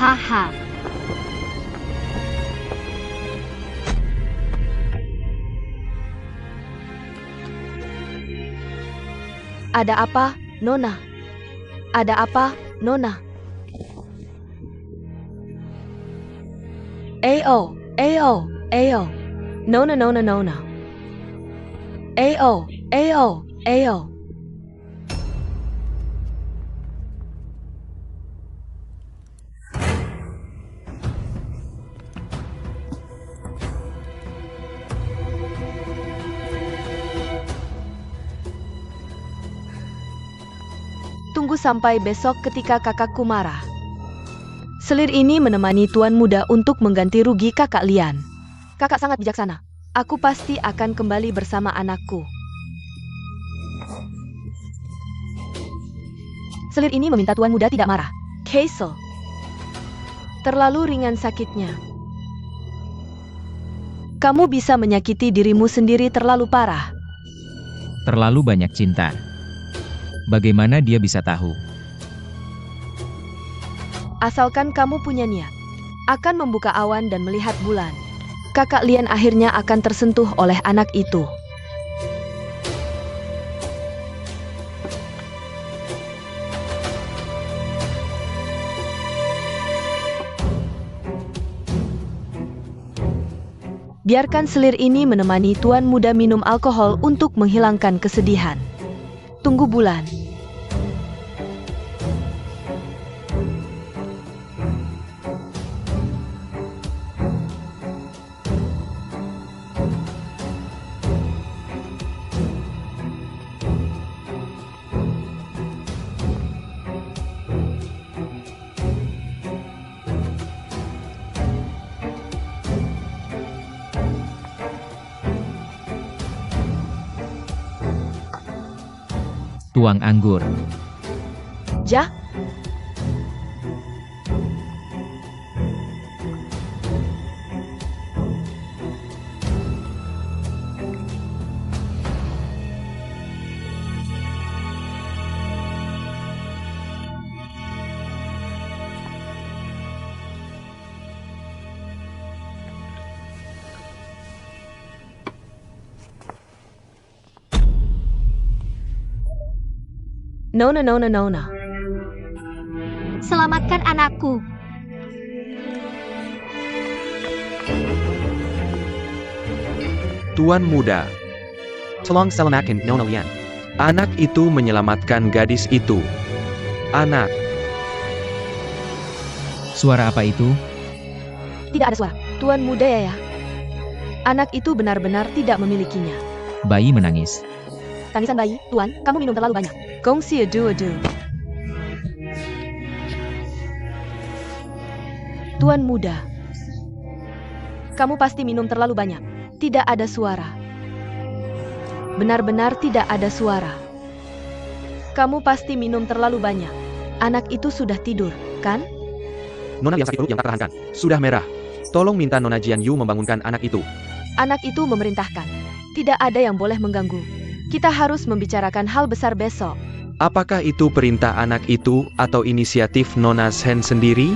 Haha. Ada apa, Nona? Ada apa, Nona? Ayo, ayo, ayo. Nona, Nona, Nona. Ayo, ayo, ayo. Tunggu sampai besok ketika kakakku marah. Selir ini menemani tuan muda untuk mengganti rugi kakak Lian. Kakak sangat bijaksana. Aku pasti akan kembali bersama anakku. Selir ini meminta tuan muda tidak marah. Hazel. Terlalu ringan sakitnya. Kamu bisa menyakiti dirimu sendiri terlalu parah. Terlalu banyak cinta. Bagaimana dia bisa tahu? Asalkan kamu punya niat, akan membuka awan dan melihat bulan. Kakak Lian akhirnya akan tersentuh oleh anak itu. Biarkan selir ini menemani tuan muda minum alkohol untuk menghilangkan kesedihan. Tunggu bulan. Tuang anggur. Ja? Nona, Nona, Nona. Selamatkan anakku. Tuan muda. Tolong selamatkan Nona Lian. Anak itu menyelamatkan gadis itu. Anak. Suara apa itu? Tidak ada suara. Tuan muda ya. Anak itu benar-benar tidak memilikinya. Bayi menangis. Tangisan bayi, Tuan, kamu minum terlalu banyak. Gongsi adu. Tuan muda. Kamu pasti minum terlalu banyak. Tidak ada suara. Benar-benar tidak ada suara. Kamu pasti minum terlalu banyak. Anak itu sudah tidur, kan? Nona yang sakit perut yang tak tertahankan. Sudah merah. Tolong minta Nona Jian Yu membangunkan anak itu. Anak itu memerintahkan. Tidak ada yang boleh mengganggu. Kita harus membicarakan hal besar besok. Apakah itu perintah anak itu atau inisiatif Nona Shen sendiri?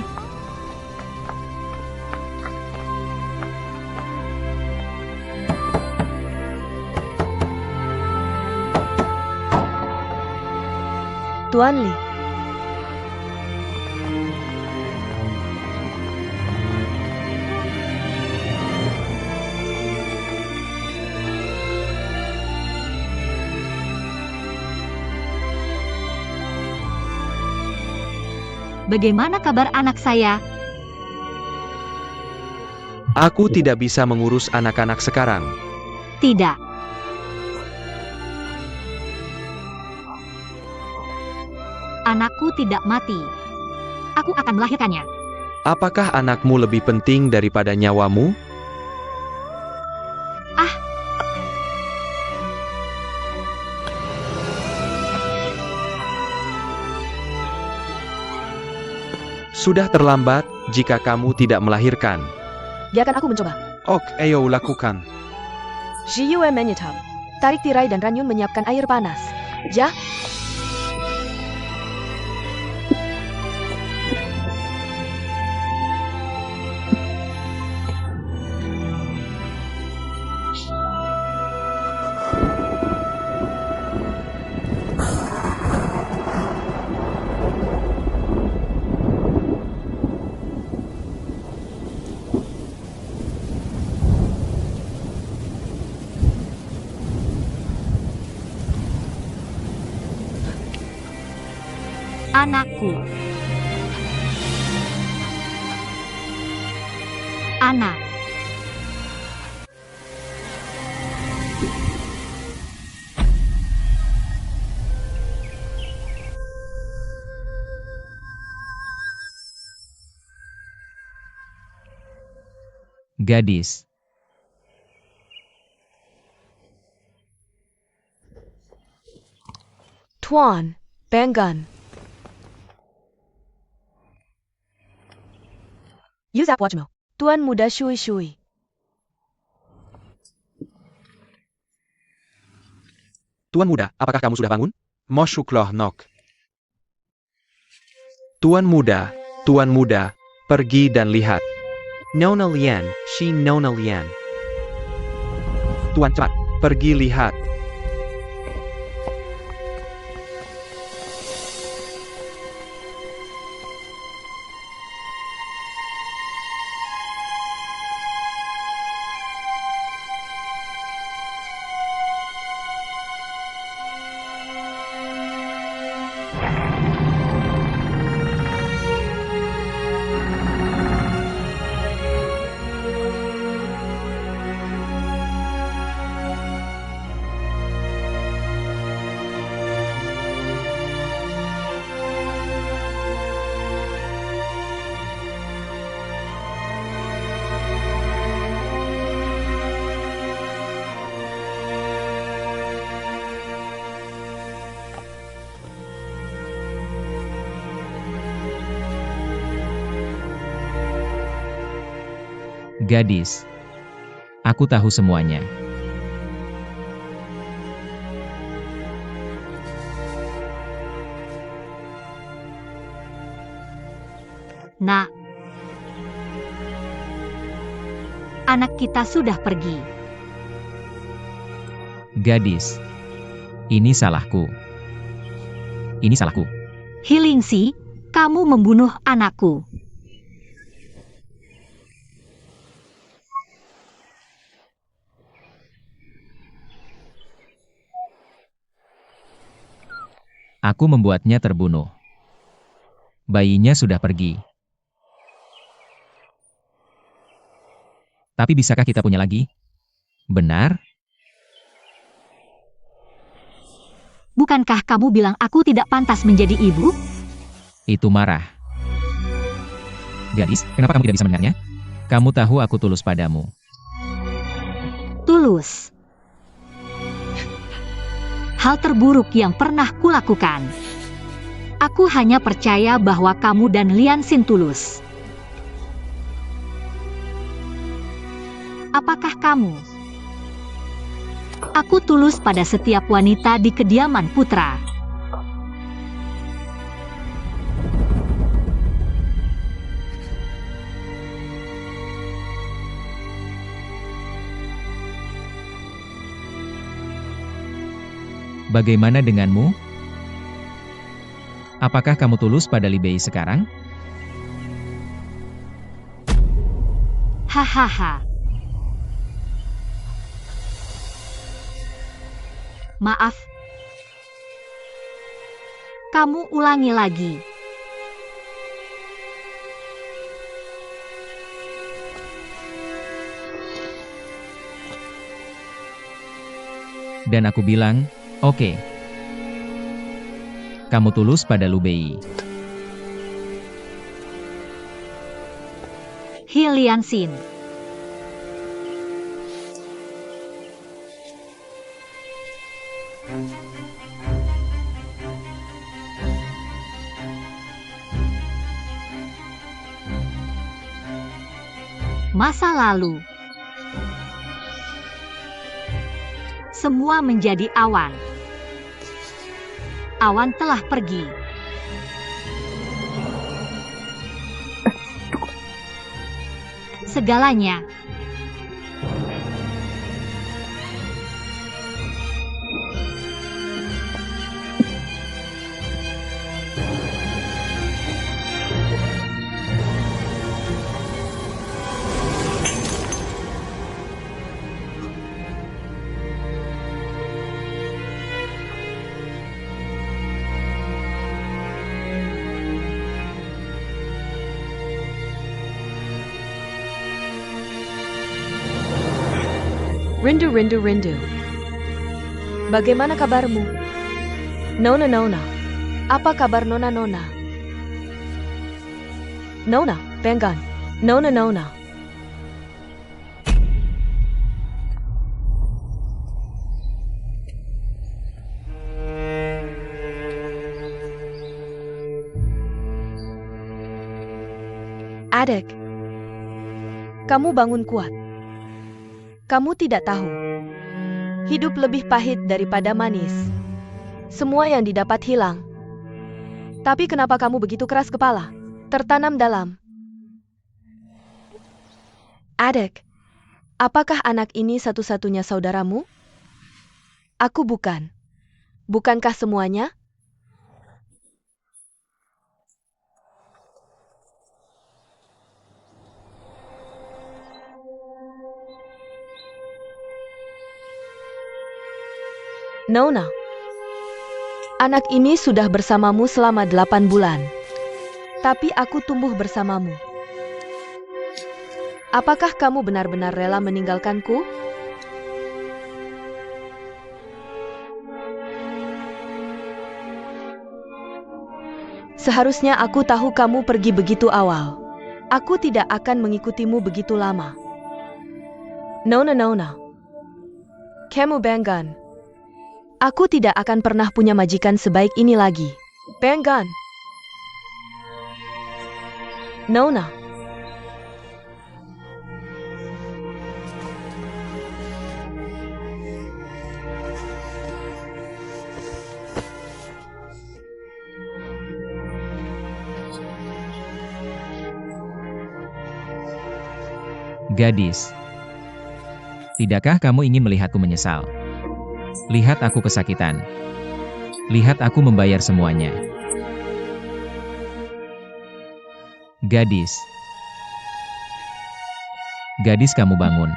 Tuan Li. Bagaimana kabar anak saya? Aku tidak bisa mengurus anak-anak sekarang. Tidak. Anakku tidak mati. Aku akan melahirkannya. Apakah anakmu lebih penting daripada nyawamu? Sudah terlambat jika kamu tidak melahirkan. Biarkan aku mencoba. Ok, ayo lakukan. Zhiyue menyetap. Tarik tirai dan Ranyun menyiapkan air panas. Ja? Anakku. Anak. Gadis. Tuan, Bengan. Yuzap Wajmo. Tuan muda Shui Shui. Tuan muda, apakah kamu sudah bangun? Moshukloh nok. Tuan muda, pergi dan lihat. Nona Lian, she Nona Lian. Tuan cepat, pergi lihat. Gadis. Aku tahu semuanya. Nak. Anak kita sudah pergi. Gadis. Ini salahku. Ini salahku. Hilingsi, kamu membunuh anakku. Aku membuatnya terbunuh. Bayinya sudah pergi. Tapi bisakah kita punya lagi? Benar? Bukankah kamu bilang aku tidak pantas menjadi ibu? Itu marah. Gadis, kenapa kamu tidak bisa mendengarnya? Kamu tahu aku tulus padamu. Tulus. Hal terburuk yang pernah kulakukan. Aku hanya percaya bahwa kamu dan Lian Xin tulus. Apakah kamu? Aku tulus pada setiap wanita di kediaman putra. Bagaimana denganmu? Apakah kamu tulus pada Li Bei sekarang? Hahaha. Maaf. Kamu ulangi lagi. Dan aku bilang, oke. Kamu tulus pada Lu Bei. Lian Xin. Masa lalu. Semua menjadi awan. Awan telah pergi. Segalanya. Rindu, rindu, rindu. Bagaimana kabarmu? Nona, Nona. Apa kabar Nona, Nona? Nona, Banggan. Nona, Nona. Adik, kamu bangun kuat. Kamu tidak tahu. Hidup lebih pahit daripada manis. Semua yang didapat hilang. Tapi kenapa kamu begitu keras kepala? Tertanam dalam. Adik, apakah anak ini satu-satunya saudaramu? Aku bukan. Bukankah semuanya? Nona, anak ini sudah bersamamu selama 8 bulan. Tapi aku tumbuh bersamamu. Apakah kamu benar-benar rela meninggalkanku? Seharusnya aku tahu kamu pergi begitu awal. Aku tidak akan mengikutimu begitu lama. Nona, Nona. Kamu Banggan. Aku tidak akan pernah punya majikan sebaik ini lagi. Banggan. Nona. Gadis, tidakkah kamu ingin melihatku menyesal? Lihat aku kesakitan. Lihat aku membayar semuanya. Gadis. Gadis, kamu bangun.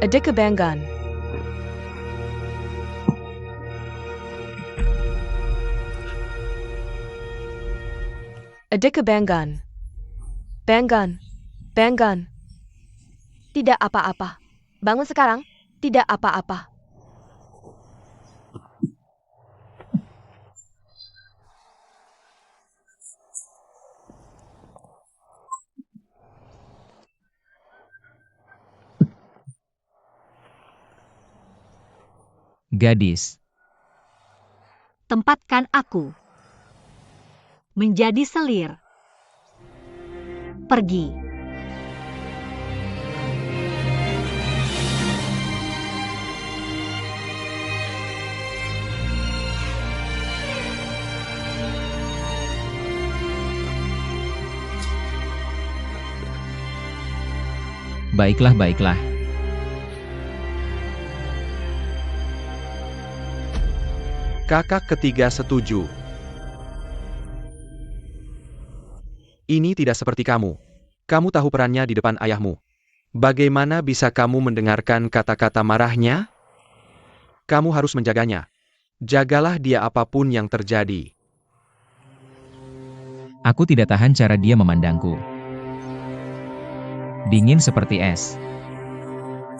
Adik Banggan. Adik Banggan. Banggan. Banggan. Tidak apa-apa. Bangun sekarang. Tidak apa-apa. Gadis. Tempatkan aku menjadi selir. Pergi. Baiklah, baiklah. Kakak ketiga setuju. Ini tidak seperti kamu. Kamu tahu perannya di depan ayahmu. Bagaimana bisa kamu mendengarkan kata-kata marahnya? Kamu harus menjaganya. Jagalah dia apapun yang terjadi. Aku tidak tahan cara dia memandangku. Dingin seperti es.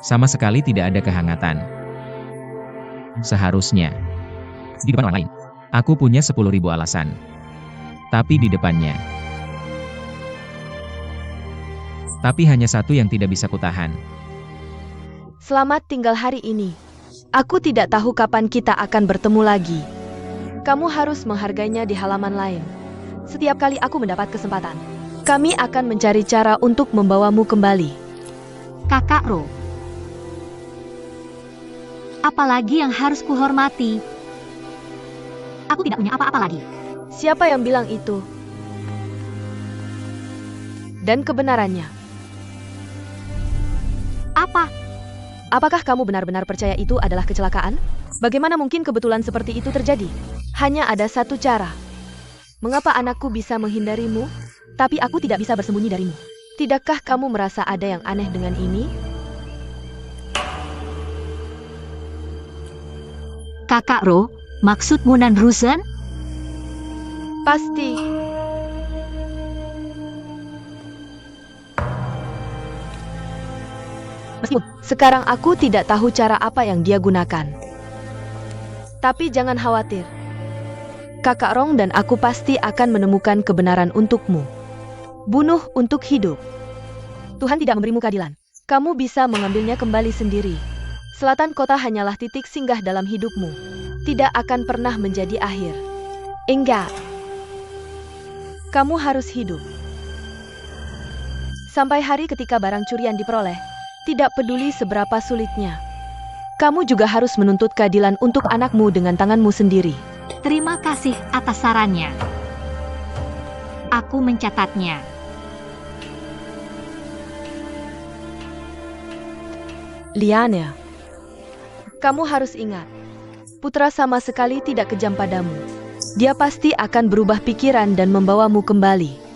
Sama sekali tidak ada kehangatan. Seharusnya di depan orang lain, aku punya 10.000 alasan. Tapi di depannya. Tapi hanya satu yang tidak bisa kutahan. Selamat tinggal hari ini. Aku tidak tahu kapan kita akan bertemu lagi. Kamu harus menghargainya di halaman lain. Setiap kali aku mendapat kesempatan, kami akan mencari cara untuk membawamu kembali. Kakak Ro. Apalagi yang harus kuhormati? Aku tidak punya apa-apa lagi. Siapa yang bilang itu? Dan kebenarannya. Apa? Apakah kamu benar-benar percaya itu adalah kecelakaan? Bagaimana mungkin kebetulan seperti itu terjadi? Hanya ada satu cara. Mengapa anakku bisa menghindarimu, tapi aku tidak bisa bersembunyi darimu? Tidakkah kamu merasa ada yang aneh dengan ini? Kakak Ro, maksudmu Nanrusen? Pasti. Meskipun sekarang aku tidak tahu cara apa yang dia gunakan. Tapi jangan khawatir. Kakak Rong dan aku pasti akan menemukan kebenaran untukmu. Bunuh untuk hidup. Tuhan tidak memberimu keadilan. Kamu bisa mengambilnya kembali sendiri. Selatan kota hanyalah titik singgah dalam hidupmu. Tidak akan pernah menjadi akhir. Enggak. Kamu harus hidup. Sampai hari ketika barang curian diperoleh, tidak peduli seberapa sulitnya. Kamu juga harus menuntut keadilan untuk anakmu dengan tanganmu sendiri. Terima kasih atas sarannya. Aku mencatatnya. Liane, kamu harus ingat, Putra sama sekali tidak kejam padamu. Dia pasti akan berubah pikiran dan membawamu kembali.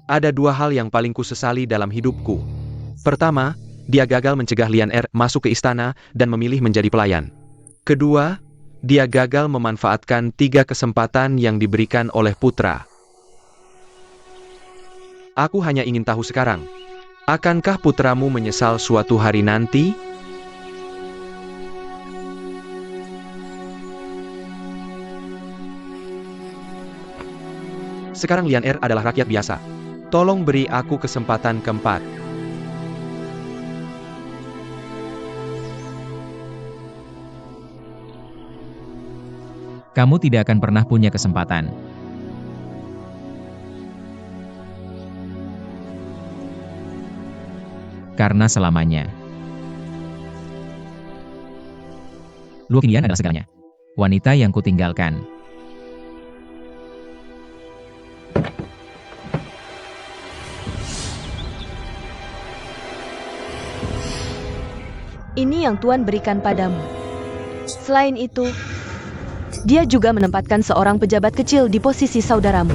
Ada dua hal yang paling kusesali dalam hidupku. Pertama, dia gagal mencegah Lian Er masuk ke istana dan memilih menjadi pelayan. Kedua, dia gagal memanfaatkan 3 kesempatan yang diberikan oleh Putra. Aku hanya ingin tahu sekarang, akankah putramu menyesal suatu hari nanti? Sekarang Lian Er adalah rakyat biasa. Tolong beri aku kesempatan keempat. Kamu tidak akan pernah punya kesempatan. Karena selamanya. Luo Qingyan adalah segalanya. Wanita yang kutinggalkan. Ini yang Tuan berikan padamu. Selain itu, dia juga menempatkan seorang pejabat kecil di posisi saudaramu.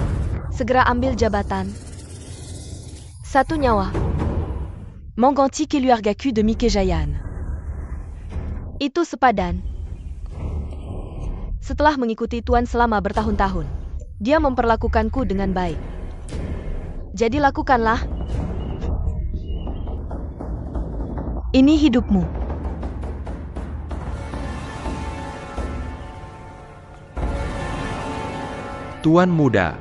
Segera ambil jabatan. 1 nyawa. Mongganti qui lui argacu de Mikejayan. Itu sepadan. Setelah mengikuti Tuan selama bertahun-tahun, dia memperlakukanku dengan baik. Jadi lakukanlah. Ini hidupmu. Tuan muda.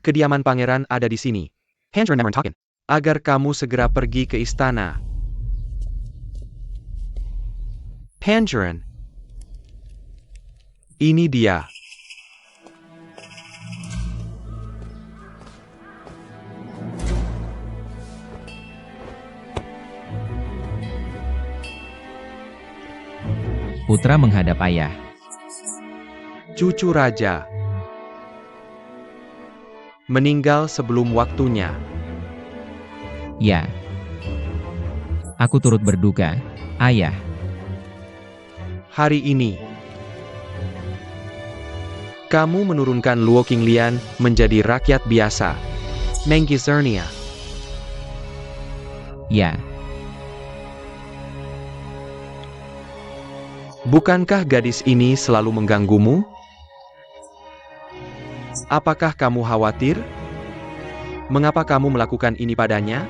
Kediaman pangeran ada di sini. Agar kamu segera pergi ke istana. Pangeran. Ini dia. Putra menghadap ayah. Cucu raja. meninggal sebelum waktunya. Ya. Aku turut berduka, Ayah. Hari ini, kamu menurunkan Luo Qinglian menjadi rakyat biasa. Menggizernia. Ya. Bukankah gadis ini selalu mengganggumu? Apakah kamu khawatir? Mengapa kamu melakukan ini padanya?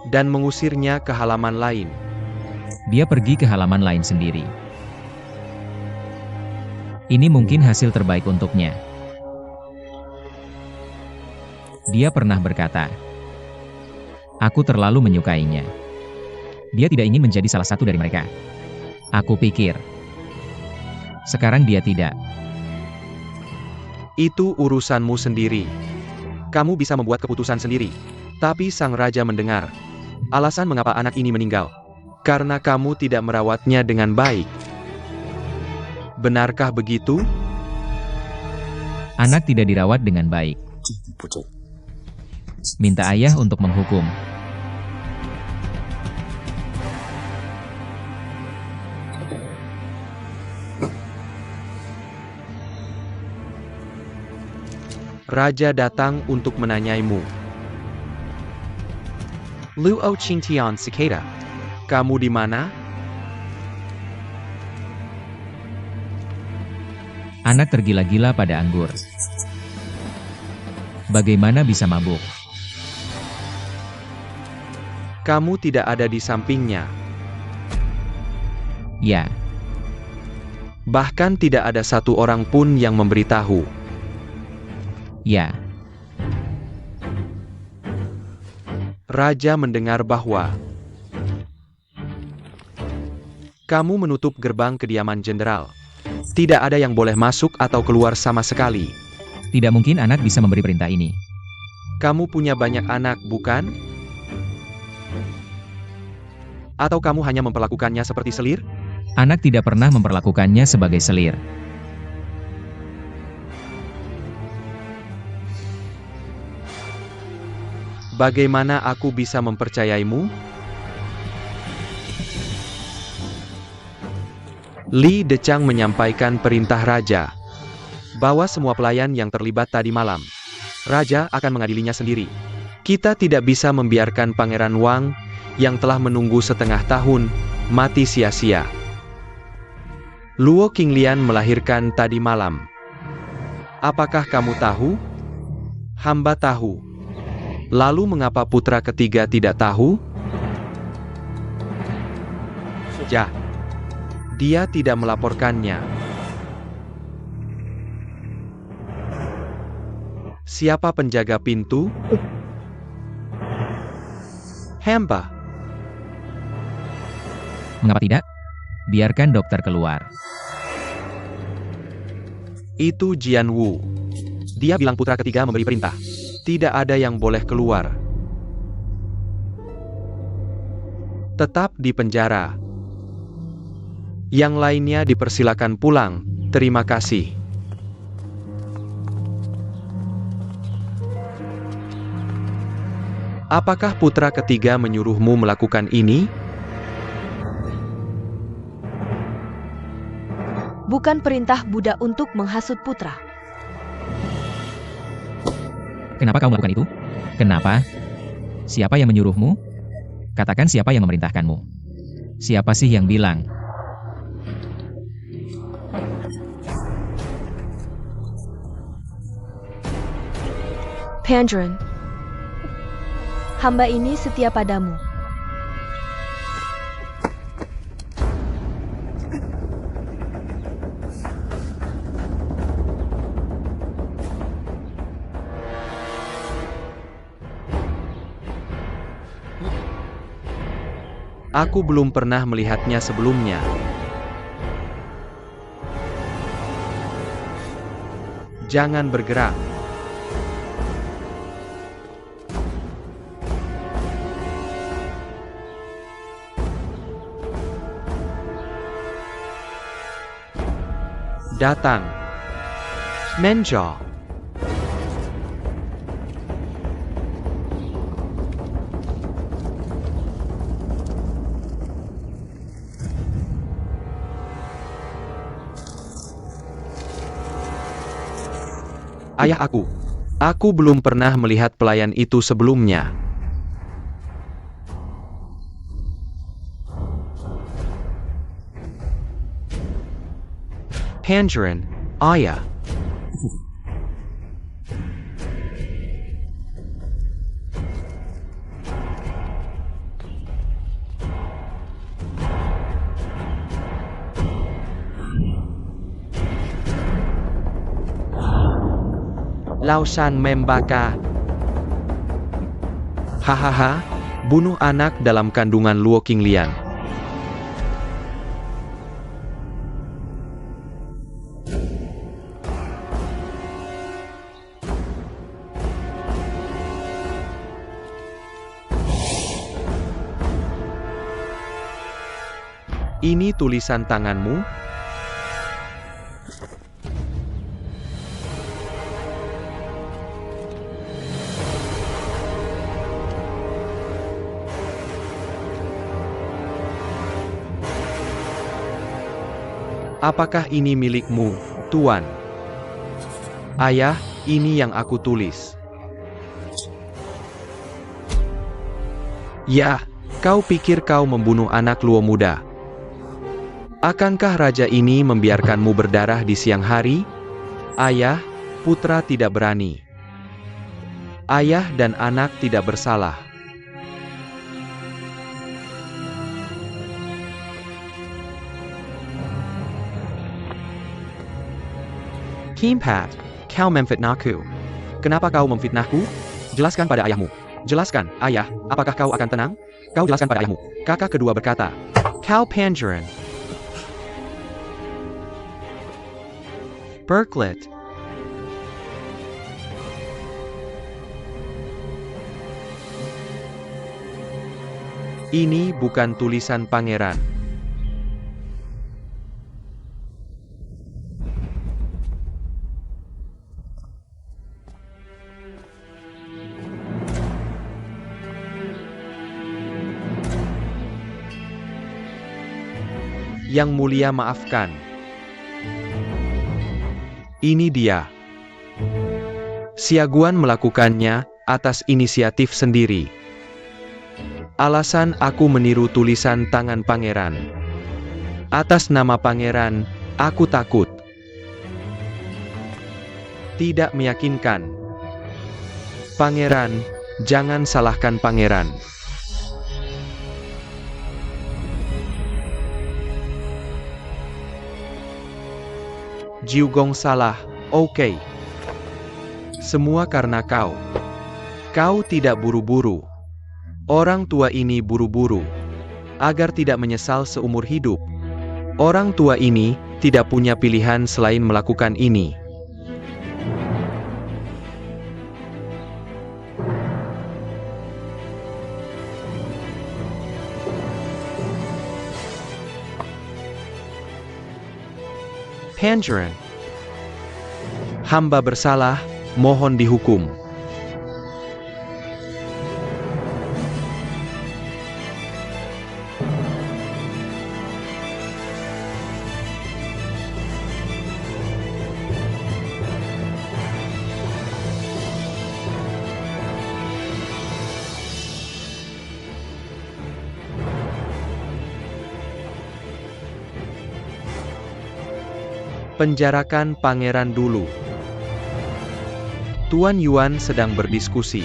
Dan mengusirnya ke halaman lain. Dia pergi ke halaman lain sendiri. Ini mungkin hasil terbaik untuknya. Dia pernah berkata, "Aku terlalu menyukainya." Dia tidak ingin menjadi salah satu dari mereka. Aku pikir. Sekarang dia tidak. Itu urusanmu sendiri. Kamu bisa membuat keputusan sendiri. Tapi sang raja mendengar. Alasan mengapa anak ini meninggal. Karena kamu tidak merawatnya dengan baik. Benarkah begitu? Anak tidak dirawat dengan baik. Minta ayah untuk menghukum. Raja datang untuk menanyaimu. Luo Qingtian Cicada. Kamu di mana? Anak tergila-gila pada anggur. Bagaimana bisa mabuk? Kamu tidak ada di sampingnya. Ya. Bahkan tidak ada satu orang pun yang memberitahu. Ya. Raja mendengar bahwa kamu menutup gerbang kediaman jenderal. Tidak ada yang boleh masuk atau keluar sama sekali. Tidak mungkin anak bisa memberi perintah ini. Kamu punya banyak anak, bukan? Atau kamu hanya memperlakukannya seperti selir? Anak tidak pernah memperlakukannya sebagai selir. Bagaimana aku bisa mempercayaimu? Li Decang menyampaikan perintah raja. Bawa semua pelayan yang terlibat tadi malam. Raja akan mengadilinya sendiri. Kita tidak bisa membiarkan Pangeran Wang, yang telah menunggu setengah tahun, mati sia-sia. Luo Qinglian melahirkan tadi malam. Apakah kamu tahu? Hamba tahu. Lalu mengapa putra ketiga tidak tahu? Ya. Dia tidak melaporkannya. Siapa penjaga pintu? Hamba. Mengapa tidak? Biarkan dokter keluar. Itu Jian Wu. Dia bilang putra ketiga memberi perintah. Tidak ada yang boleh keluar. Tetap di penjara. Yang lainnya dipersilakan pulang. Terima kasih. Apakah putra ketiga menyuruhmu melakukan ini? Bukan perintah Buddha untuk menghasut putra. Kenapa kau melakukan itu? Kenapa? Siapa yang menyuruhmu? Katakan siapa yang memerintahkanmu. Siapa sih yang bilang? Pandren, hamba ini setia padamu. Aku belum pernah melihatnya sebelumnya. Jangan bergerak. Datang. Menja. Ayah aku. Aku belum pernah melihat pelayan itu sebelumnya. Tangerine, ayah. Lausan membaka. Hahaha, bunuh anak dalam kandungan Luo Qinglian. Ini tulisan tanganmu? Apakah ini milikmu, Tuan? Ayah, ini yang aku tulis. Ya, kau pikir kau membunuh anak Luo muda? Akankah raja ini membiarkanmu berdarah di siang hari? Ayah, putra tidak berani. Ayah dan anak tidak bersalah. Kimpat, kau memfitnahku. Kenapa kau memfitnahku? Jelaskan pada ayahmu. Jelaskan, ayah, apakah kau akan tenang? Kau jelaskan pada ayahmu. Kakak kedua berkata, Kau Tangerine. Berklet. Ini bukan tulisan pangeran. Yang mulia maafkan. Ini dia. Xiaguan melakukannya atas inisiatif sendiri. Alasan aku meniru tulisan tangan pangeran. Atas nama pangeran, aku takut. Tidak meyakinkan. Pangeran, jangan salahkan pangeran. Jiugong salah, oke. Semua karena kau. Kau tidak buru-buru. Orang tua ini buru-buru. Agar tidak menyesal seumur hidup. Orang tua ini tidak punya pilihan selain melakukan ini. Tangerine. Hamba bersalah, mohon dihukum. Penjarakan pangeran dulu. Tuan Yuan sedang berdiskusi.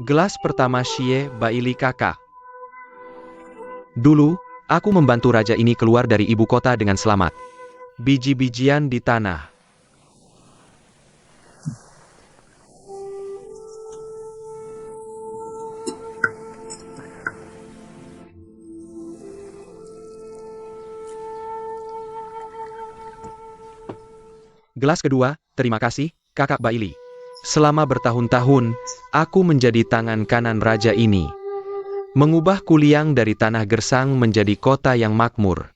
Gelas pertama Xie Baili kakak. Dulu, aku membantu raja ini keluar dari ibu kota dengan selamat. Biji-bijian di tanah. Gelas kedua, terima kasih, Kakak Bailey. Selama bertahun-tahun, aku menjadi tangan kanan raja ini. Mengubah Kuliang dari tanah gersang menjadi kota yang makmur.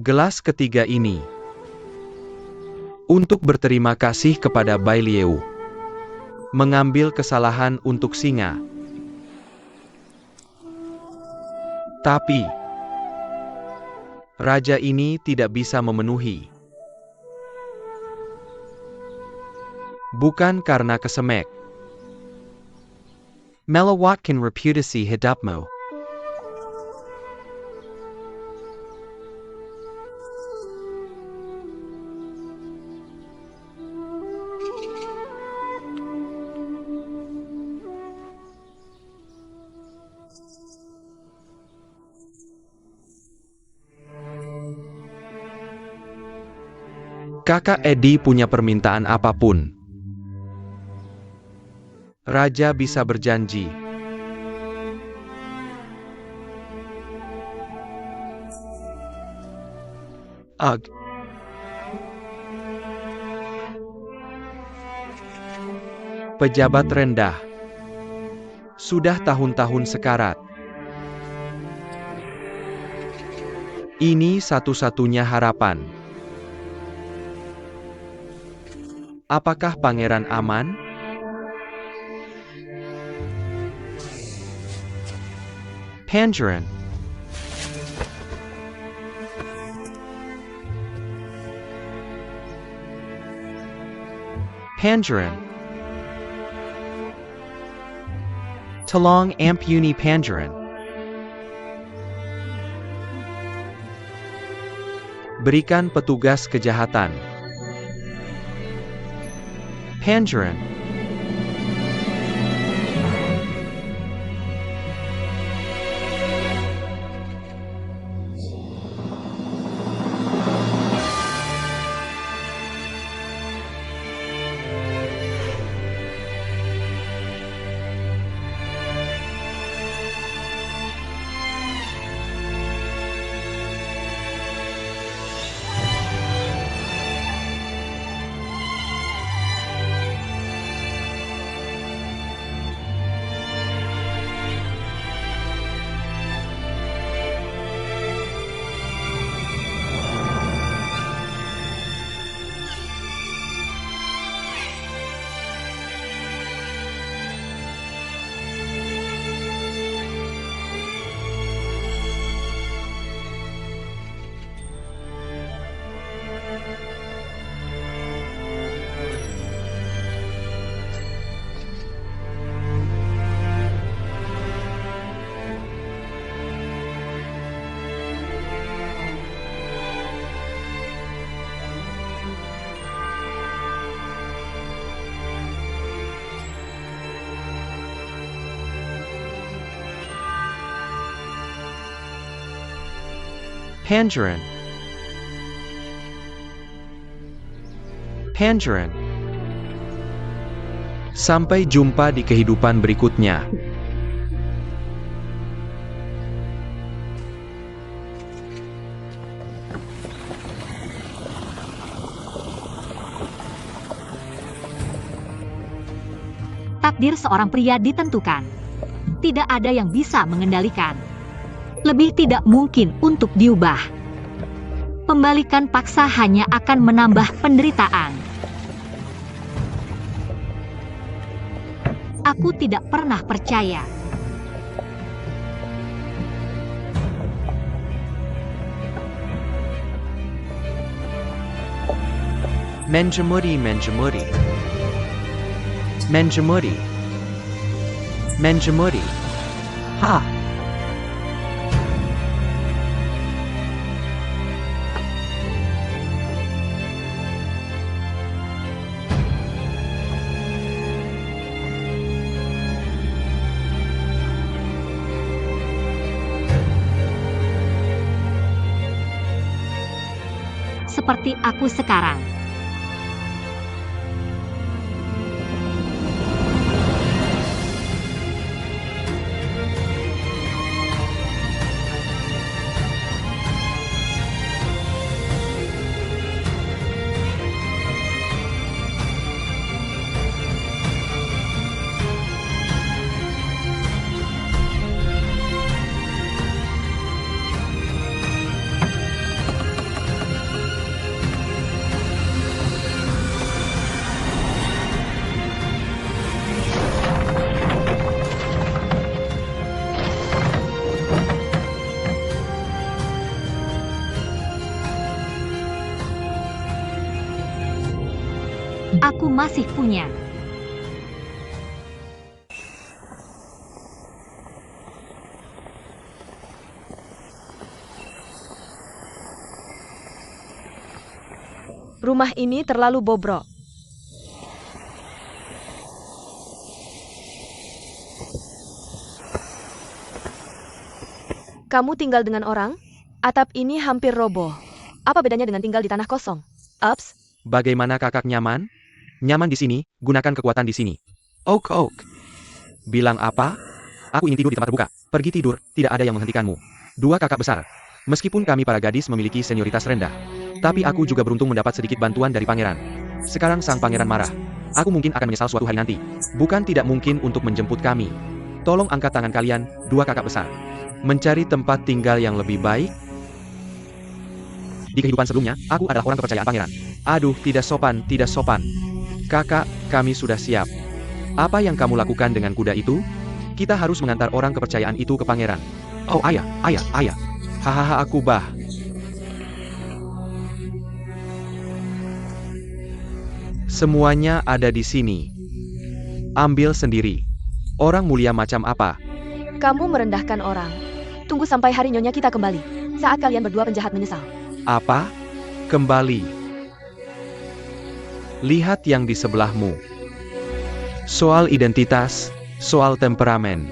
Gelas ketiga ini untuk berterima kasih kepada Bailey, mengambil kesalahan untuk singa. Tapi raja ini tidak bisa memenuhi. Bukan karena kesemek. Melawatkan reputasi hidupmu. Kakak Eddie punya permintaan apapun. Raja bisa berjanji. Ugh. Pejabat rendah. Sudah tahun-tahun sekarat. Ini satu-satunya harapan. Apakah pangeran aman? Pangeran. Pangeran. Tolong ampuni Pangeran. Berikan petugas kejahatan. Pangeran. Pangeran. Pangeran. Sampai jumpa di kehidupan berikutnya. Takdir seorang pria ditentukan. Tidak ada yang bisa mengendalikan. Lebih tidak mungkin untuk diubah. Pembalikan paksa hanya akan menambah penderitaan. Aku tidak pernah percaya. Menjemuri, menjemuri. Menjemuri. Menjemuri. Ha. Seperti aku sekarang. Aku masih punya. Rumah ini terlalu bobrok. Kamu tinggal dengan orang? Atap ini hampir roboh. Apa bedanya dengan tinggal di tanah kosong? Ups, Bagaimana kakak nyaman? Nyaman di sini, gunakan kekuatan di sini. Oak. Bilang apa? Aku ingin tidur di tempat terbuka. Pergi tidur, tidak ada yang menghentikanmu. Dua kakak besar. Meskipun kami para gadis memiliki senioritas rendah, tapi aku juga beruntung mendapat sedikit bantuan dari pangeran. Sekarang sang pangeran marah. Aku mungkin akan menyesal suatu hari nanti. Bukan tidak mungkin untuk menjemput kami. Tolong angkat tangan kalian, dua kakak besar. Mencari tempat tinggal yang lebih baik? Di kehidupan sebelumnya, aku adalah orang kepercayaan pangeran. Aduh, tidak sopan. Kakak, kami sudah siap. Apa yang kamu lakukan dengan kuda itu? Kita harus mengantar orang kepercayaan itu ke pangeran. Oh ayah. Hahaha aku bah. Semuanya ada di sini. Ambil sendiri. Orang mulia macam apa? kamu merendahkan orang. Tunggu sampai hari nyonya kita kembali. Saat kalian berdua penjahat menyesal. Apa? Kembali. Lihat yang di sebelahmu. Soal identitas, soal temperamen.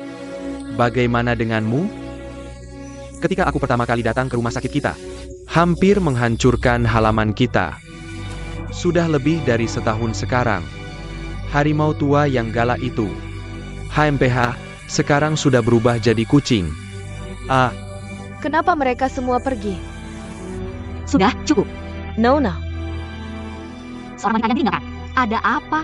Bagaimana denganmu? Ketika aku pertama kali datang ke rumah sakit kita, hampir menghancurkan halaman kita. Sudah lebih dari setahun sekarang. Harimau tua yang galak itu. HMPH, sekarang sudah berubah jadi kucing. Kenapa mereka semua pergi? Sudah, cukup. Nona, Seorang wanita yang ditinggalkan. Ada apa?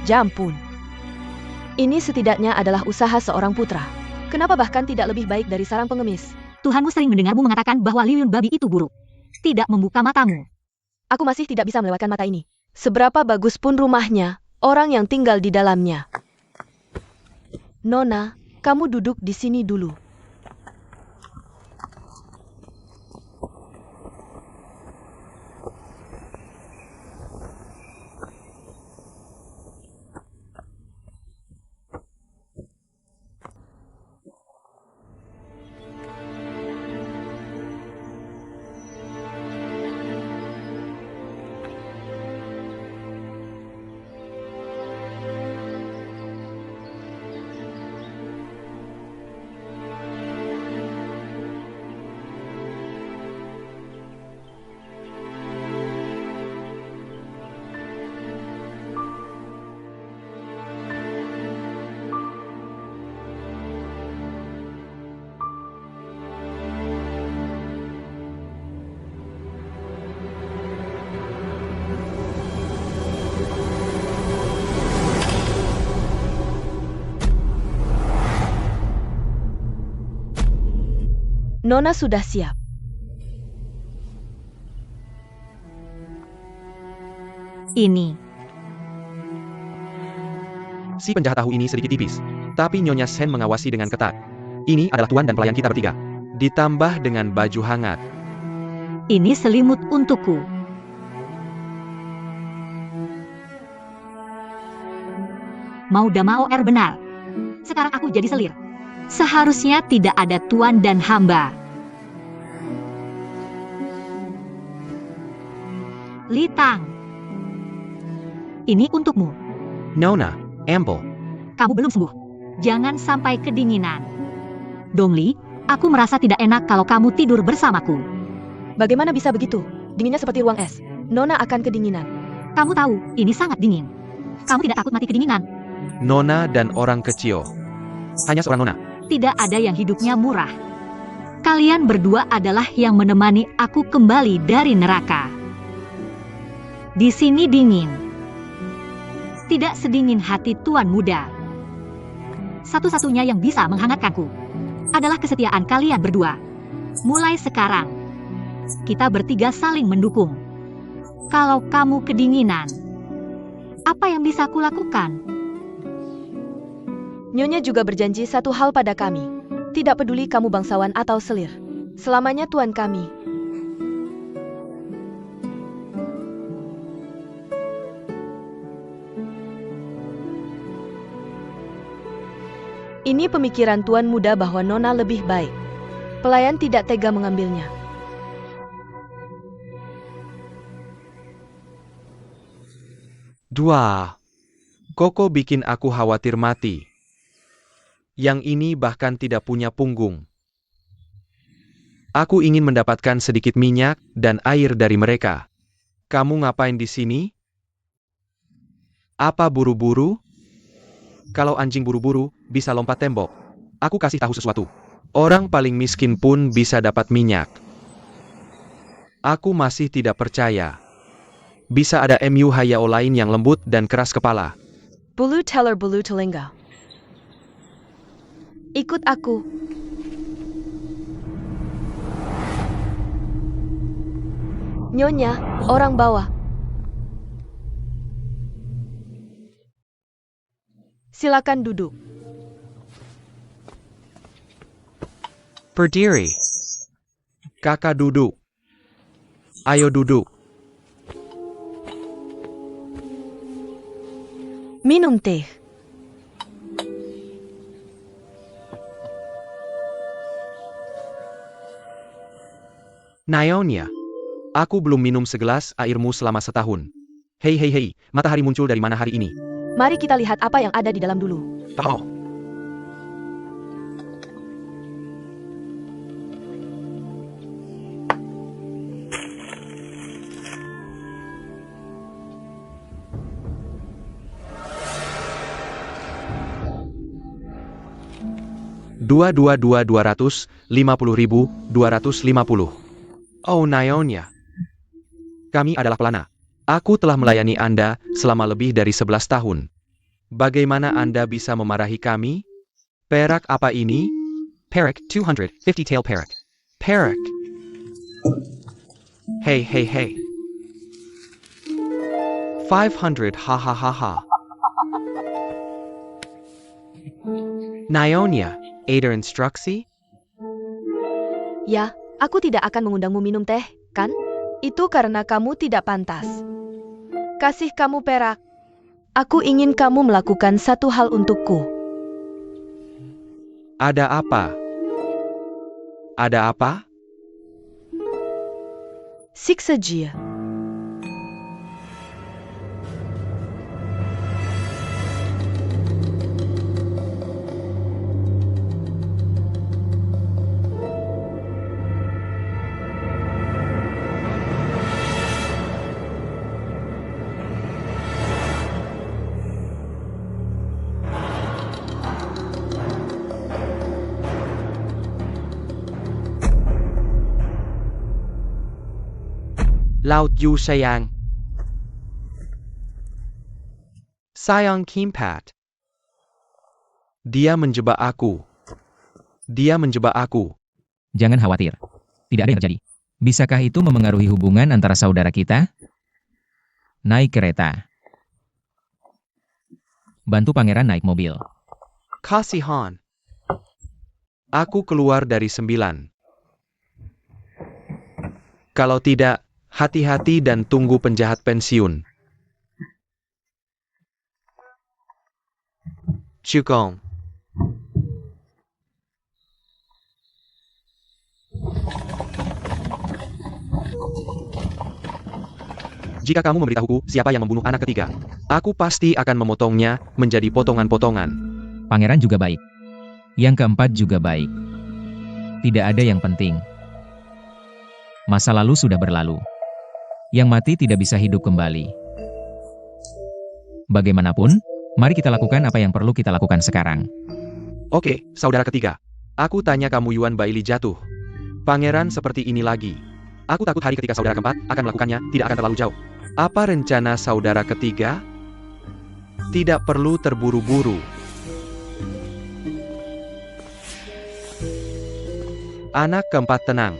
Jampun. Ini setidaknya adalah usaha seorang putra. Kenapa bahkan tidak lebih baik dari sarang pengemis? Tuhanmu sering mendengarmu mengatakan bahwa Liun babi itu buruk. Tidak membuka matamu. Aku masih tidak bisa melewatkan mata ini. Seberapa bagus pun rumahnya, orang yang tinggal di dalamnya. Nona, kamu duduk di sini dulu. Nona sudah siap. Ini. Si penjahat tahu ini sedikit tipis. Tapi Nyonya Shen mengawasi dengan ketat. Ini adalah tuan dan pelayan kita bertiga. Ditambah dengan baju hangat. Ini selimut untukku. Mau damao benar. Sekarang aku jadi selir. Seharusnya tidak ada tuan dan hamba. Litang. Ini untukmu. Nona, Ample. Kamu belum sembuh. Jangan sampai kedinginan. Dongli, aku merasa tidak enak kalau kamu tidur bersamaku. Bagaimana bisa begitu? Dinginnya seperti ruang es. Nona akan kedinginan. Kamu tahu, ini sangat dingin. Kamu tidak takut mati kedinginan? Nona dan orang kecil. Hanya seorang Nona. Tidak ada yang hidupnya murah. Kalian berdua adalah yang menemani aku kembali dari neraka. Di sini dingin. Tidak sedingin hati tuan muda. Satu-satunya yang bisa menghangatkanku adalah kesetiaan kalian berdua. Mulai sekarang, kita bertiga saling mendukung. Kalau kamu kedinginan, apa yang bisa kulakukan? Nyonya juga berjanji satu hal pada kami. Tidak peduli kamu bangsawan atau selir. Selamanya tuan kami. Ini pemikiran tuan muda bahwa Nona lebih baik. Pelayan tidak tega mengambilnya. Dua. Koko bikin aku khawatir mati. Yang ini bahkan tidak punya punggung. Aku ingin mendapatkan sedikit minyak dan air dari mereka. Kamu ngapain di sini? Apa buru-buru? Kalau anjing buru-buru, bisa lompat tembok. Aku kasih tahu sesuatu. Orang paling miskin pun bisa dapat minyak. Aku masih tidak percaya. Bisa ada MU Hayao lain yang lembut dan keras kepala. Bulu teller bulu telinga. Ikut aku. Nyonya, orang bawah. Silakan duduk. Berdiri. Kakak duduk. Ayo duduk. Minum teh. Nyonya, aku belum minum segelas airmu selama setahun. Hei, matahari muncul dari mana hari ini? Mari kita lihat apa yang ada di dalam dulu. Oh. Dua 250.250. Oh Nyonya. Kami adalah pelana. Aku telah melayani Anda selama lebih dari 11 tahun. Bagaimana Anda bisa memarahi kami? Perak apa ini? Perak 250 tail perak. Perak. Hey. 500 hahaha. Nyonya, ada instruksi? Ya, aku tidak akan mengundangmu minum teh, kan? Itu karena kamu tidak pantas. Kasih kamu perak. Aku ingin kamu melakukan satu hal untukku. Ada apa? Ada apa? Siksa dia. Laut Yu sayang. Sayang Kimpat. Dia menjebak aku. Jangan khawatir. Tidak ada yang terjadi. Bisakah itu memengaruhi hubungan antara saudara kita? Naik kereta. Bantu pangeran naik mobil. Kasihan. Aku keluar dari 9. Kalau tidak, hati-hati dan tunggu penjahat pensiun. Cukong. Jika kamu memberitahuku siapa yang membunuh anak ketiga, aku pasti akan memotongnya menjadi potongan-potongan. Pangeran juga baik. Yang keempat juga baik. Tidak ada yang penting. Masa lalu sudah berlalu. Yang mati tidak bisa hidup kembali. Bagaimanapun, mari kita lakukan apa yang perlu kita lakukan sekarang. Oke, saudara ketiga. Aku tanya kamu Yuan Baili jatuh. Pangeran seperti ini lagi. Aku takut hari ketika saudara keempat akan melakukannya tidak akan terlalu jauh. Apa rencana saudara ketiga? Tidak perlu terburu-buru. Anak keempat tenang.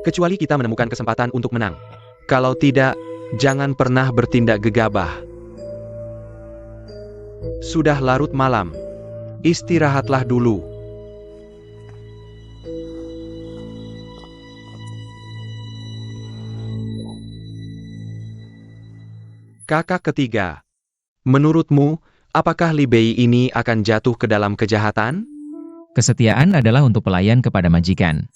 Kecuali kita menemukan kesempatan untuk menang. Kalau tidak, jangan pernah bertindak gegabah. Sudah larut malam. Istirahatlah dulu. Kakak ketiga. Menurutmu, apakah Li Bei ini akan jatuh ke dalam kejahatan? Kesetiaan adalah untuk pelayan kepada majikan.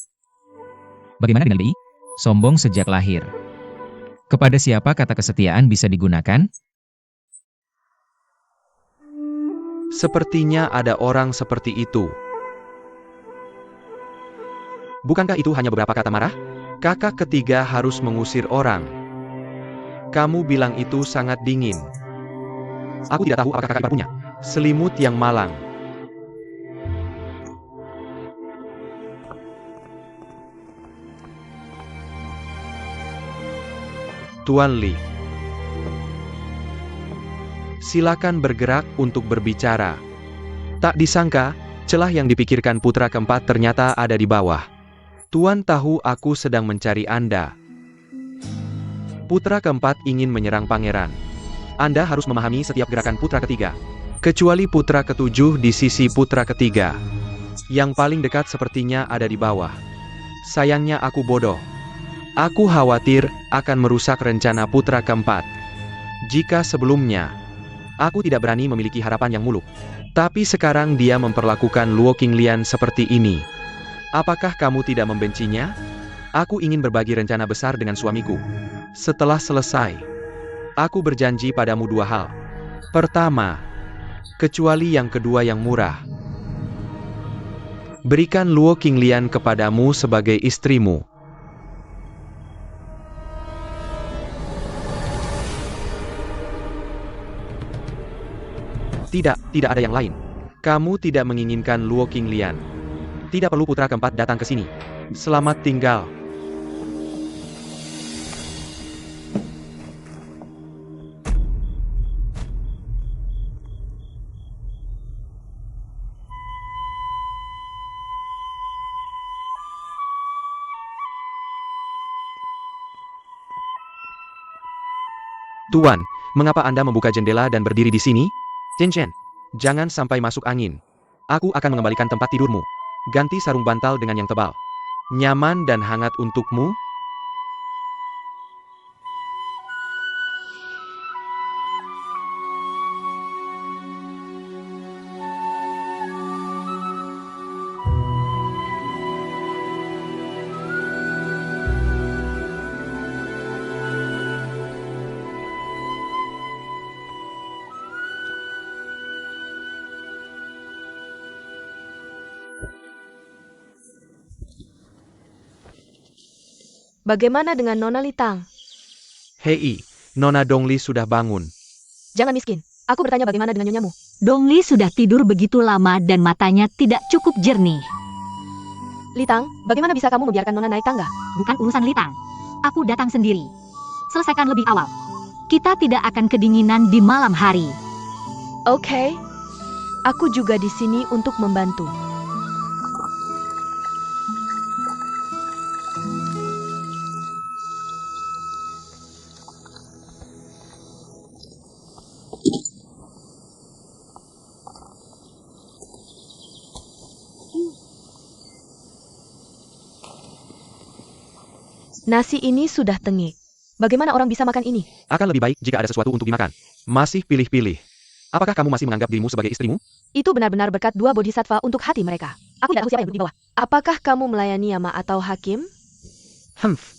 Bagaimana dengan Li? Sombong sejak lahir. Kepada siapa kata kesetiaan bisa digunakan? Sepertinya ada orang seperti itu. Bukankah itu hanya beberapa kata marah? Kakak ketiga harus mengusir orang. Kamu bilang itu sangat dingin. Aku tidak tahu apakah kakak ipar punya selimut yang malang. Tuan Li. Silakan bergerak untuk berbicara. Tak disangka, celah yang dipikirkan putra keempat ternyata ada di bawah. Tuan tahu aku sedang mencari Anda. Putra keempat ingin menyerang pangeran. Anda harus memahami setiap gerakan putra ketiga. Kecuali putra ketujuh di sisi putra ketiga. Yang paling dekat sepertinya ada di bawah. Sayangnya aku bodoh. Aku khawatir akan merusak rencana putra keempat. Jika sebelumnya, aku tidak berani memiliki harapan yang muluk. Tapi sekarang dia memperlakukan Luo Qinglian seperti ini. Apakah kamu tidak membencinya? Aku ingin berbagi rencana besar dengan suamiku. Setelah selesai, aku berjanji padamu 2 hal. Pertama, kecuali yang kedua yang murah. Berikan Luo Qinglian kepadamu sebagai istrimu. Tidak ada yang lain. Kamu tidak menginginkan Luo Qinglian. Tidak perlu putra keempat datang ke sini. Selamat tinggal. Tuan, mengapa Anda membuka jendela dan berdiri di sini? Chen Chen, jangan sampai masuk angin. Aku akan mengembalikan tempat tidurmu. Ganti sarung bantal dengan yang tebal. Nyaman dan hangat untukmu. Bagaimana dengan Nona Litang? Hei, Nona Dongli sudah bangun. Jangan miskin. Aku bertanya bagaimana dengan nyonyamu. Dongli sudah tidur begitu lama dan matanya tidak cukup jernih. Litang, bagaimana bisa kamu membiarkan Nona naik tangga? Bukan urusan Litang. Aku datang sendiri. Selesaikan lebih awal. Kita tidak akan kedinginan di malam hari. Oke. Aku juga di sini untuk membantu. Nasi ini sudah tengik. Bagaimana orang bisa makan ini? Akan lebih baik jika ada sesuatu untuk dimakan. Masih pilih-pilih. Apakah kamu masih menganggap dirimu sebagai istrimu? Itu benar-benar berkat dua bodhisattva untuk hati mereka. Aku tidak tahu siapa yang duduk di bawah. Apakah kamu melayani Yama atau Hakim? Humph.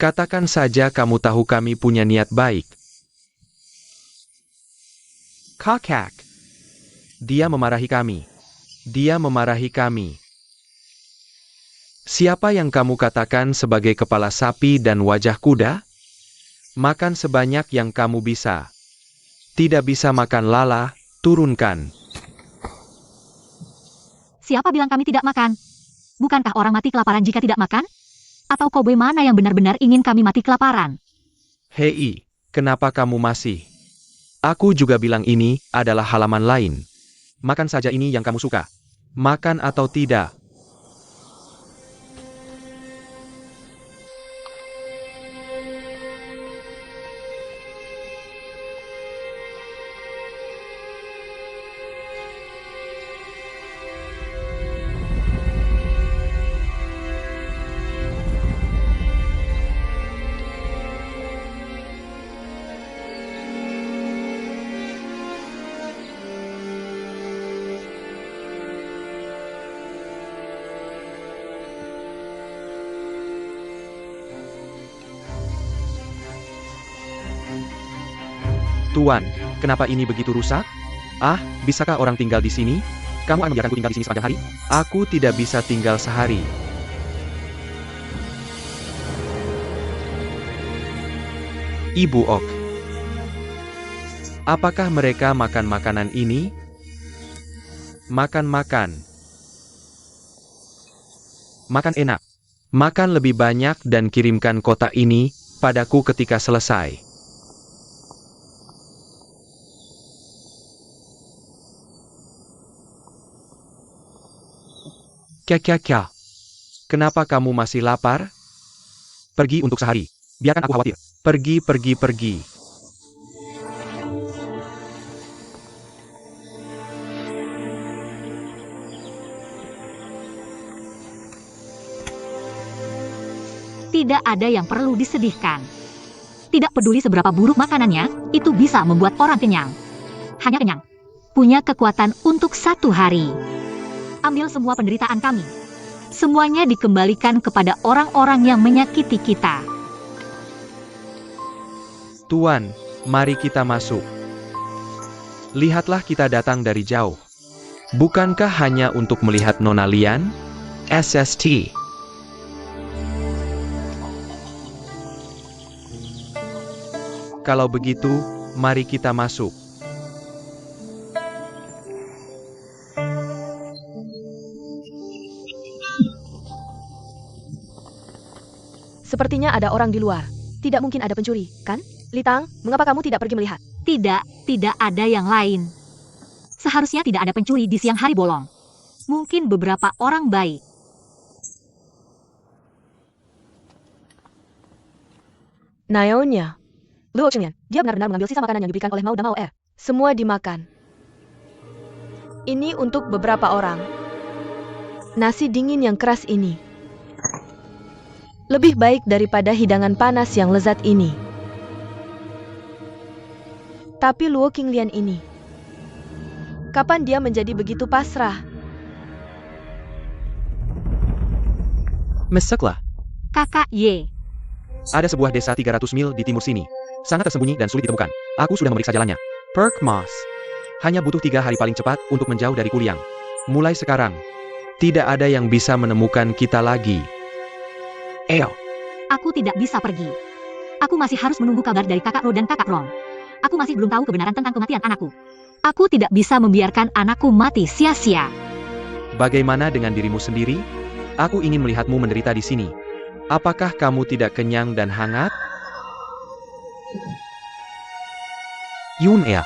Katakan saja kamu tahu kami punya niat baik. Kakak. Dia memarahi kami. Dia memarahi kami. Siapa yang kamu katakan sebagai kepala sapi dan wajah kuda? Makan sebanyak yang kamu bisa. Tidak bisa makan lala, turunkan. Siapa bilang kami tidak makan? Bukankah orang mati kelaparan jika tidak makan? Atau koboi mana yang benar-benar ingin kami mati kelaparan? Hei, kenapa kamu masih? Aku juga bilang ini adalah halaman lain. Makan saja ini yang kamu suka. Makan atau tidak. Tuan, kenapa ini begitu rusak? Ah, bisakah orang tinggal di sini? Kamu akan membiarkanku tinggal di sini sepanjang hari? Aku tidak bisa tinggal sehari. Ibu Ok. Apakah mereka makan makanan ini? Makan-makan. Makan enak. Makan lebih banyak dan kirimkan kotak ini padaku ketika selesai. Kya. Kenapa kamu masih lapar? Pergi untuk sehari. Biarkan aku khawatir. Pergi. Tidak ada yang perlu disedihkan. Tidak peduli seberapa buruk makanannya, itu bisa membuat orang kenyang. Hanya kenyang. Punya kekuatan untuk 1 hari. Ambil semua penderitaan kami. Semuanya dikembalikan kepada orang-orang yang menyakiti kita. Tuan, mari kita masuk. Lihatlah kita datang dari jauh. Bukankah hanya untuk melihat Nona Lian? SST. Kalau begitu, mari kita masuk. Sepertinya ada orang di luar. Tidak mungkin ada pencuri, kan? Litang, mengapa kamu tidak pergi melihat? Tidak ada yang lain. Seharusnya tidak ada pencuri di siang hari bolong. Mungkin beberapa orang baik. Naonya. Luo Chenglian, dia benar-benar mengambil sisa makanan yang diberikan oleh Mao dan Mao Er. Semua dimakan. Ini untuk beberapa orang. Nasi dingin yang keras ini. Lebih baik daripada hidangan panas yang lezat ini. Tapi Luo Qinglian ini, kapan dia menjadi begitu pasrah? Mesaklah. Kakak Ye. Ada sebuah desa 300 mil di timur sini. Sangat tersembunyi dan sulit ditemukan. Aku sudah memeriksa jalannya. Perk Moss. Hanya butuh 3 hari paling cepat untuk menjauh dari Kuliang. Mulai sekarang, tidak ada yang bisa menemukan kita lagi. Aku tidak bisa pergi. Aku masih harus menunggu kabar dari kakak Ro dan kakak Rong. Aku masih belum tahu kebenaran tentang kematian anakku. Aku tidak bisa membiarkan anakku mati sia-sia. Bagaimana dengan dirimu sendiri? Aku ingin melihatmu menderita di sini. Apakah kamu tidak kenyang dan hangat? Yun Ea.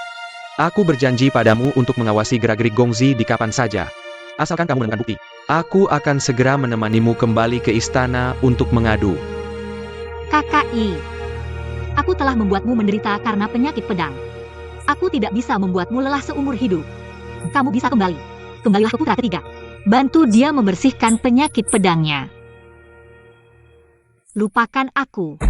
Aku berjanji padamu untuk mengawasi gerak-gerik Gongzi di kapan saja. Asalkan kamu menemukan bukti. Aku akan segera menemanimu kembali ke istana untuk mengadu. Kakak I. Aku telah membuatmu menderita karena penyakit pedang. Aku tidak bisa membuatmu lelah seumur hidup. Kamu bisa kembali. Kembalilah ke putra ketiga. Bantu dia membersihkan penyakit pedangnya. lupakan aku.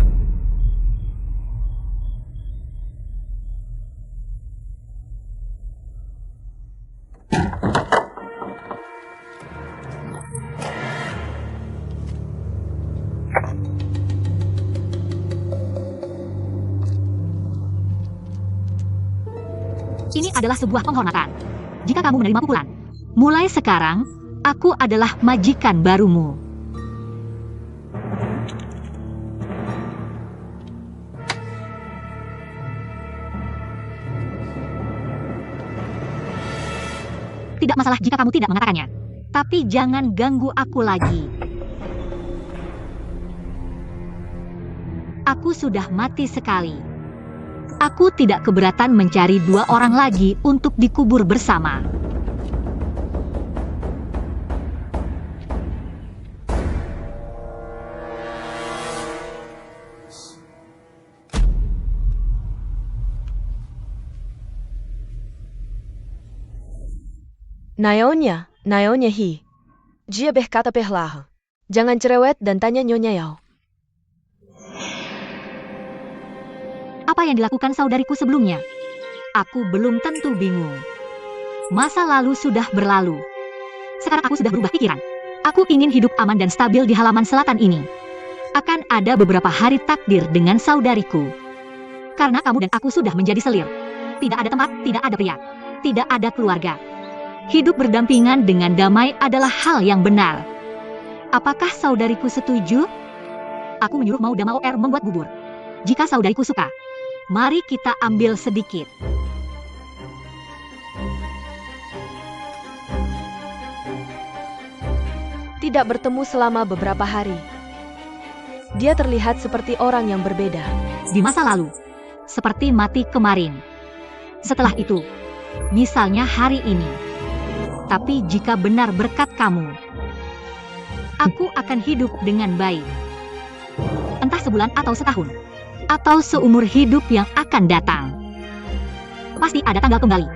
Ini adalah sebuah penghormatan. Jika kamu menerima pukulan, mulai sekarang, aku adalah majikan barumu. Tidak masalah jika kamu tidak mengatakannya. Tapi jangan ganggu aku lagi. Aku sudah mati sekali. Aku tidak keberatan mencari 2 orang lagi untuk dikubur bersama. Naonya hi. Dia berkata perlahan. Jangan cerewet dan tanya Nyonya Yao. Apa yang dilakukan saudariku sebelumnya? Aku belum tentu bingung. Masa lalu sudah berlalu. Sekarang aku sudah berubah pikiran. Aku ingin hidup aman dan stabil di halaman selatan ini. Akan ada beberapa hari takdir dengan saudariku. Karena kamu dan aku sudah menjadi selir. Tidak ada tempat, tidak ada pria. Tidak ada keluarga. Hidup berdampingan dengan damai adalah hal yang benar. Apakah saudariku setuju? Aku menyuruh Mau Damao membuat bubur. Jika saudariku suka, mari kita ambil sedikit. Tidak bertemu selama beberapa hari. Dia terlihat seperti orang yang berbeda. Di masa lalu, seperti mati kemarin. Setelah itu, misalnya hari ini. Tapi jika benar berkat kamu, aku akan hidup dengan baik. Entah sebulan atau setahun, atau seumur hidup yang akan datang. Pasti ada tanggal kembali.